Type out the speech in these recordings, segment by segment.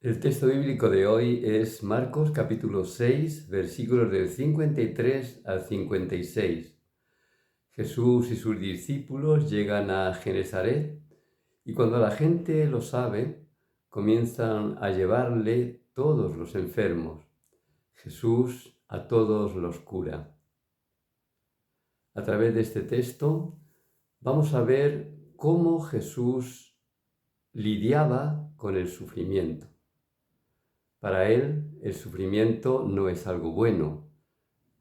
El texto bíblico de hoy es Marcos capítulo 6, versículos del 53 al 56. Jesús y sus discípulos llegan a Genesaret y cuando la gente lo sabe, comienzan a llevarle todos los enfermos. Jesús a todos los cura. A través de este texto vamos a ver cómo Jesús lidiaba con el sufrimiento. Para él, el sufrimiento no es algo bueno,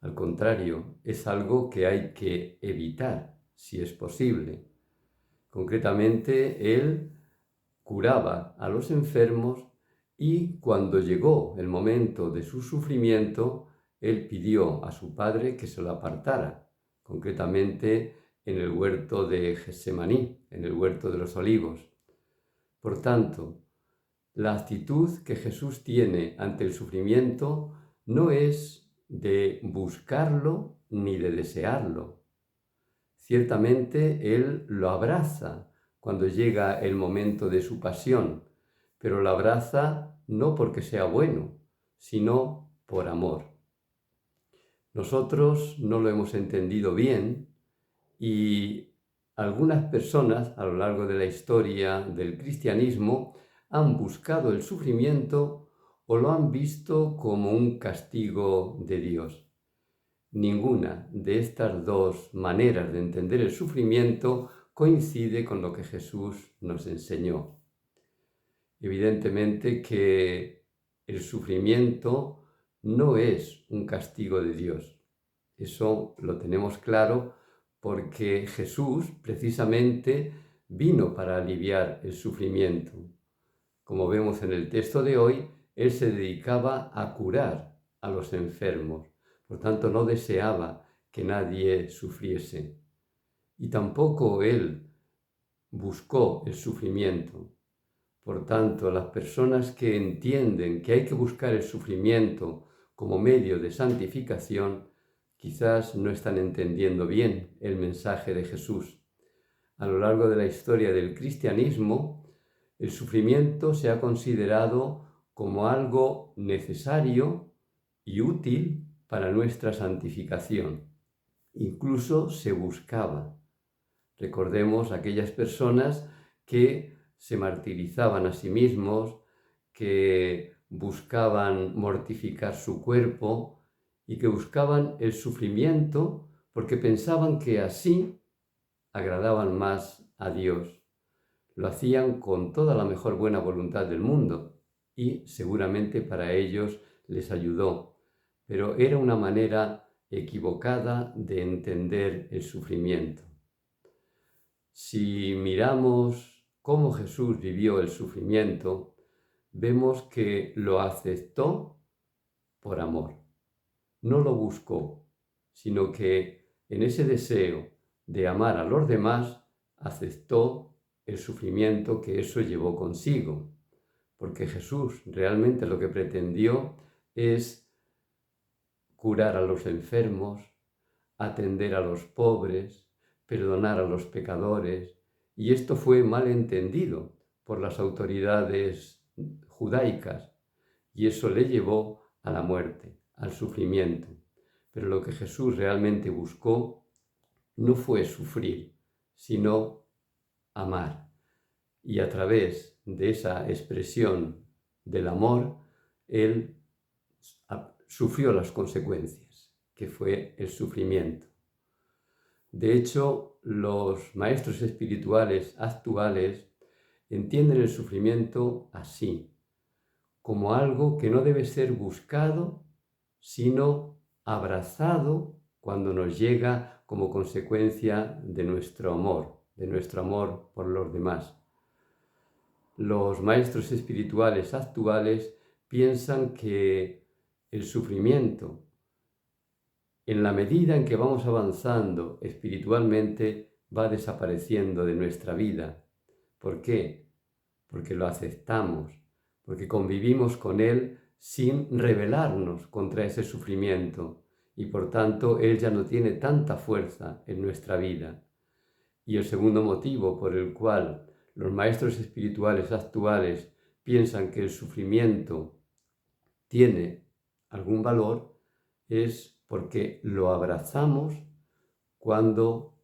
al contrario, es algo que hay que evitar, si es posible. Concretamente, él curaba a los enfermos y cuando llegó el momento de su sufrimiento, él pidió a su padre que se lo apartara, concretamente en el huerto de Getsemaní, en el huerto de los olivos. Por tanto, la actitud que Jesús tiene ante el sufrimiento no es de buscarlo ni de desearlo. Ciertamente Él lo abraza cuando llega el momento de su pasión, pero lo abraza no porque sea bueno, sino por amor. Nosotros no lo hemos entendido bien y algunas personas a lo largo de la historia del cristianismo han buscado el sufrimiento o lo han visto como un castigo de Dios. Ninguna de estas dos maneras de entender el sufrimiento coincide con lo que Jesús nos enseñó. Evidentemente que el sufrimiento no es un castigo de Dios. Eso lo tenemos claro porque Jesús precisamente vino para aliviar el sufrimiento. Como vemos en el texto de hoy, Él se dedicaba a curar a los enfermos. Por tanto, no deseaba que nadie sufriese. Y tampoco Él buscó el sufrimiento. Por tanto, las personas que entienden que hay que buscar el sufrimiento como medio de santificación, quizás no están entendiendo bien el mensaje de Jesús. A lo largo de la historia del cristianismo, el sufrimiento se ha considerado como algo necesario y útil para nuestra santificación. Incluso se buscaba. Recordemos aquellas personas que se martirizaban a sí mismos, que buscaban mortificar su cuerpo y que buscaban el sufrimiento porque pensaban que así agradaban más a Dios. Lo hacían con toda la mejor buena voluntad del mundo y seguramente para ellos les ayudó, pero era una manera equivocada de entender el sufrimiento. Si miramos cómo Jesús vivió el sufrimiento, vemos que lo aceptó por amor. No lo buscó, sino que en ese deseo de amar a los demás, aceptó el sufrimiento que eso llevó consigo. Porque Jesús realmente lo que pretendió es curar a los enfermos, atender a los pobres, perdonar a los pecadores, y esto fue mal entendido por las autoridades judaicas, y eso le llevó a la muerte, al sufrimiento. Pero lo que Jesús realmente buscó no fue sufrir, sino amar. Y a través de esa expresión del amor, Él sufrió las consecuencias, que fue el sufrimiento. De hecho, los maestros espirituales actuales entienden el sufrimiento así, como algo que no debe ser buscado, sino abrazado cuando nos llega como consecuencia de nuestro amor por los demás. Los maestros espirituales actuales piensan que el sufrimiento, en la medida en que vamos avanzando espiritualmente, va desapareciendo de nuestra vida. ¿Por qué? Porque lo aceptamos, porque convivimos con él sin rebelarnos contra ese sufrimiento y por tanto él ya no tiene tanta fuerza en nuestra vida. Y el segundo motivo por el cual los maestros espirituales actuales piensan que el sufrimiento tiene algún valor es porque lo abrazamos cuando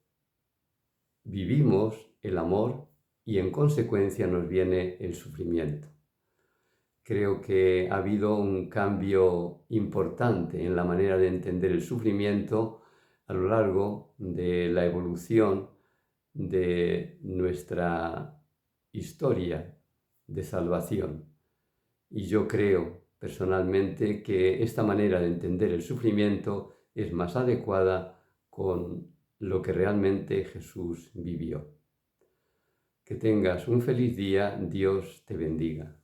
vivimos el amor y en consecuencia nos viene el sufrimiento. Creo que ha habido un cambio importante en la manera de entender el sufrimiento a lo largo de la evolución de nuestra historia de salvación. Y yo creo personalmente que esta manera de entender el sufrimiento es más adecuada con lo que realmente Jesús vivió. Que tengas un feliz día, Dios te bendiga.